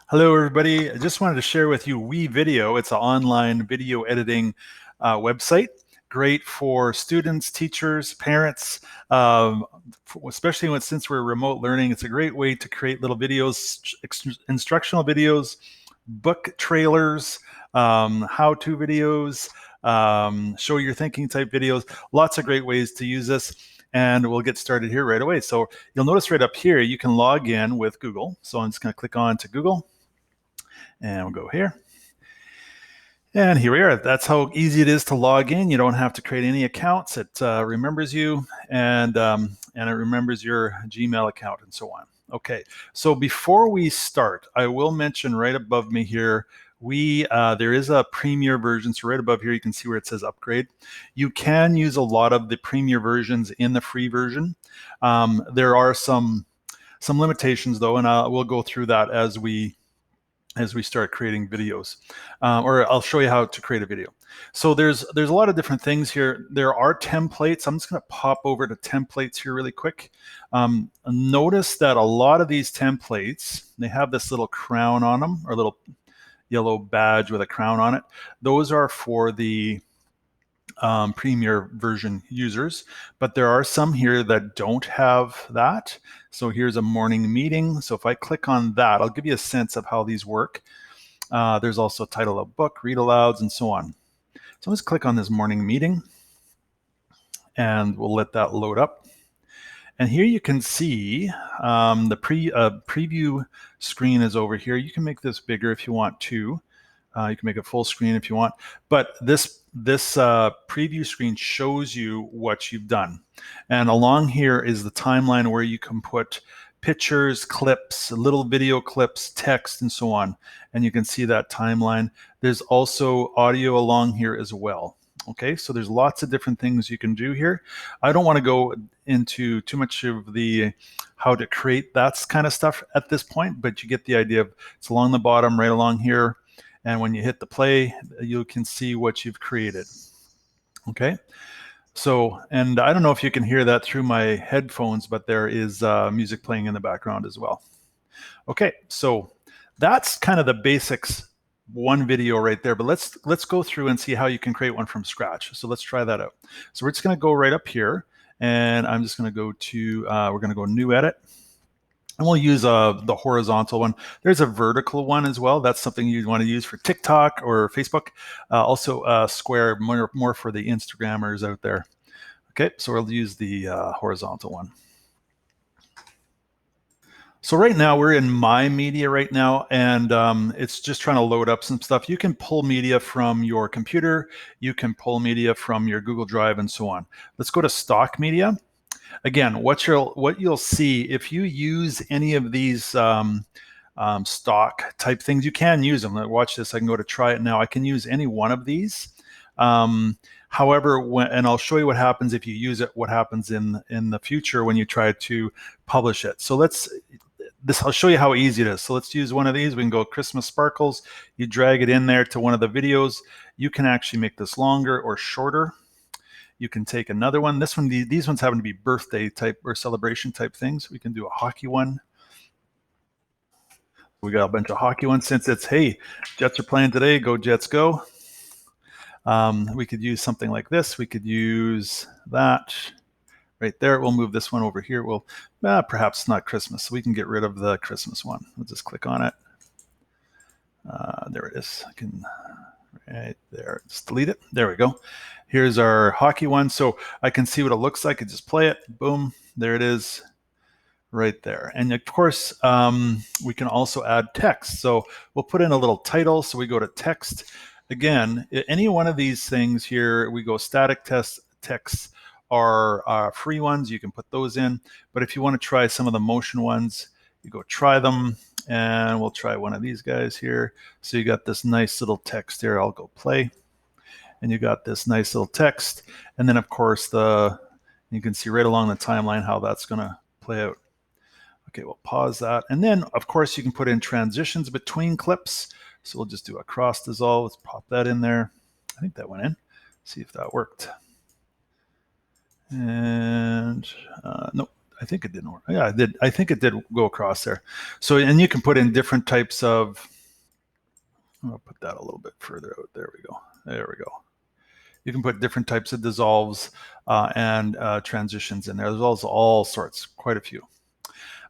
Hello, everybody. I just wanted to share with you WeVideo. It's an online video editing website. Great for students, teachers, parents, especially since we're remote learning. It's a great way to create little videos, instructional videos, book trailers, how-to videos, show your thinking type videos. Lots of great ways to use this. And we'll get started here right away. So you'll notice right up here, you can log in with Google. So I'm just going to click on to Google. And we'll go here. And here we are. That's how easy it is to log in. You don't have to create any accounts. It remembers you and it remembers your Gmail account and so on. Okay, so before we start, I will mention right above me here, there is a Premier version. So right above here, you can see where it says upgrade. You can use a lot of the Premier versions in the free version. There are some limitations though, and we'll go through that as we start creating videos, or I'll show you how to create a video. So there's a lot of different things here. There are templates. I'm just going to pop over to templates here really quick. Notice that a lot of these templates, they have this little crown on them, or a little yellow badge with a crown on it. Those are for the Premier version users, but there are some here that don't have that. So here's a morning meeting. So if I click on that, I'll give you a sense of how these work. There's also title of book, read alouds, and so on. So let's click on this morning meeting, and we'll let that load up. And here you can see the preview screen is over here. You can make this bigger if you want to. You can make it full screen if you want, but this preview screen shows you what you've done. And along here is the timeline where you can put pictures, clips, little video clips, text, and so on. And you can see that timeline. There's also audio along here as well. Okay, so there's lots of different things you can do here. I don't want to go into too much of the how to create that kind of stuff at this point, but you get the idea of it's along the bottom, right along here. And when you hit the play, you can see what you've created. Okay. So, and I don't know if you can hear that through my headphones, but there is music playing in the background as well. Okay, so that's kind of the basics, one video right there, but let's go through and see how you can create one from scratch. So let's try that out. So we're just going to go right up here, and I'm just going to go to, we're going to go new edit. And we'll use the horizontal one. There's a vertical one as well. That's something you'd want to use for TikTok or Facebook. Also square, more for the Instagrammers out there. Okay, so we'll use the horizontal one. So right now we're in My Media right now, and it's just trying to load up some stuff. You can pull media from your computer. You can pull media from your Google Drive and so on. Let's go to Stock Media. Again, what you'll see if you use any of these stock type things, you can use them. Watch this. I can go to try it now. I can use any one of these. However, and I'll show you what happens if you use it. What happens in the future when you try to publish it. So I'll show you how easy it is. So let's use one of these. We can go Christmas Sparkles. You drag it in there to one of the videos. You can actually make this longer or shorter. You can take another one. This one, these ones happen to be birthday type or celebration type things. We can do a hockey one. We got a bunch of hockey ones since it's, hey, Jets are playing today, go Jets go. We could use something like this. We could use that right there. We'll move this one over here. We'll, perhaps not Christmas, so we can get rid of the Christmas one. We'll just click on it. There it is. I can, right there, just delete it. There we go. Here's our hockey one. So I can see what it looks like. I just play it. Boom. There it is right there. And of course, we can also add text. So we'll put in a little title. So we go to text. Again, any one of these things here, we go static text are free ones. You can put those in. But if you want to try some of the motion ones, you go try them. And we'll try one of these guys here. So you got this nice little text here. I'll go play. And you got this nice little text. And then of course, you can see right along the timeline how that's gonna play out. Okay, we'll pause that. And then of course you can put in transitions between clips. So we'll just do a cross dissolve. Let's pop that in there. I think that went in. See if that worked. And nope, I think it didn't work. Yeah, it did. I think it did go across there. So, and you can put in different types of, I'll put that a little bit further out. There we go. There we go. You can put different types of dissolves and transitions in there. There's also all sorts, quite a few.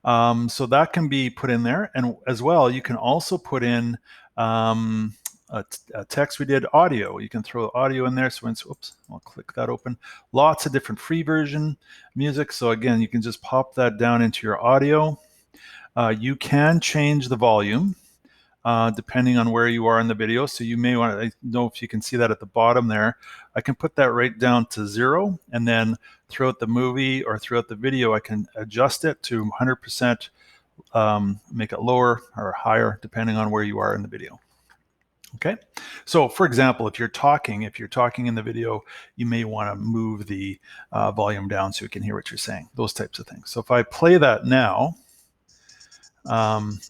So that can be put in there. And as well, you can also put in a text. We did audio. You can throw audio in there. So, oops, I'll click that open. Lots of different free version music. So again, you can just pop that down into your audio. You can change the volume depending on where you are in the video. So you may want to, I know if you can see that at the bottom there, I can put that right down to 0, and then throughout the movie or throughout the video, I can adjust it to 100%, make it lower or higher, depending on where you are in the video. Okay, so for example, if you're talking in the video, you may want to move the volume down so you can hear what you're saying, those types of things. So if I play that now,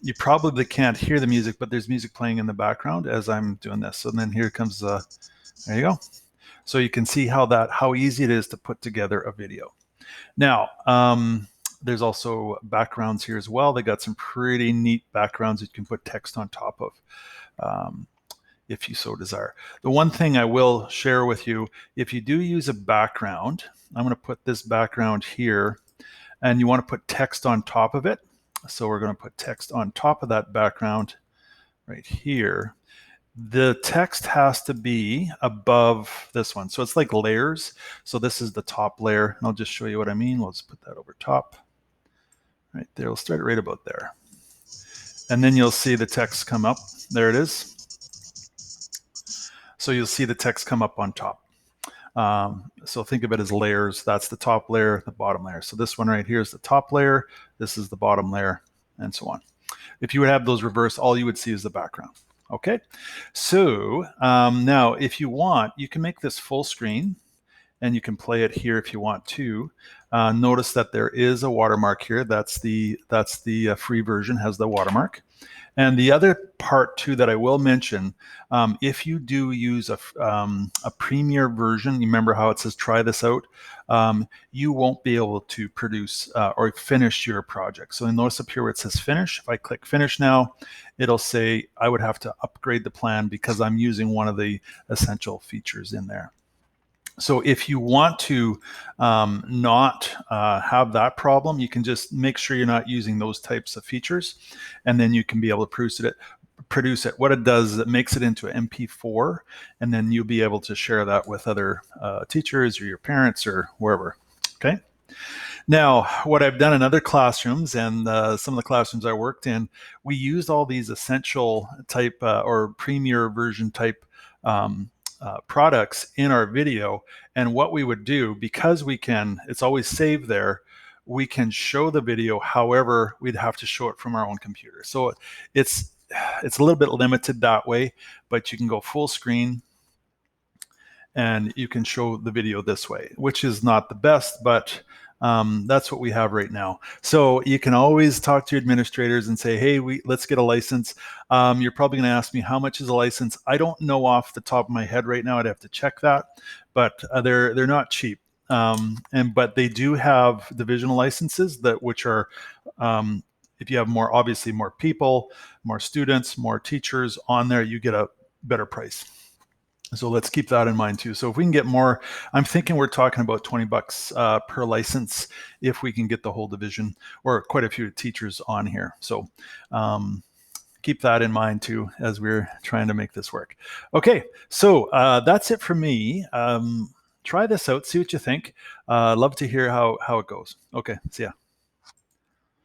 you probably can't hear the music, but there's music playing in the background as I'm doing this. So then here comes there you go. So you can see how easy it is to put together a video. Now, there's also backgrounds here as well. They got some pretty neat backgrounds that you can put text on top of, if you so desire. The one thing I will share with you, if you do use a background, I'm going to put this background here, and you want to put text on top of it. So we're going to put text on top of that background right here. The text has to be above this one. So it's like layers. So this is the top layer. And I'll just show you what I mean. Let's put that over top. Right there. We'll start it right about there. And then you'll see the text come up. There it is. So you'll see the text come up on top. So think of it as layers. That's the top layer, the bottom layer. So this one right here is the top layer. This is the bottom layer, and so on. If you would have those reversed, all you would see is the background. Okay. So now if you want, you can make this full screen, and you can play it here if you want to. Notice that there is a watermark here. That's the free version, has the watermark. And the other part too that I will mention, if you do use a premier version, you remember how it says try this out, you won't be able to produce or finish your project. So notice up here where it says finish. If I click finish now, it'll say I would have to upgrade the plan because I'm using one of the essential features in there. So if you want to not have that problem, you can just make sure you're not using those types of features, and then you can be able to produce it. What it does is it makes it into an MP4, and then you'll be able to share that with other teachers or your parents or wherever. Okay. Now, what I've done in other classrooms and some of the classrooms I worked in, we used all these essential type or premier version type products in our video. And what we would do, because it's always saved there, we can show the video. However, we'd have to show it from our own computer. So it's a little bit limited that way, but you can go full screen and you can show the video this way, which is not the best, but that's what we have right now. So you can always talk to your administrators and say, hey, let's get a license. You're probably going to ask me, how much is a license? I don't know off the top of my head right now. I'd have to check that, but they're not cheap. But they do have divisional licenses which are, if you have obviously more people, more students, more teachers on there, you get a better price. So let's keep that in mind too. So if we can get more, I'm thinking we're talking about $20 per license if we can get the whole division or quite a few teachers on here. So keep that in mind too as we're trying to make this work. Okay, so that's it for me. Try this out, see what you think. Love to hear how it goes. Okay, see ya.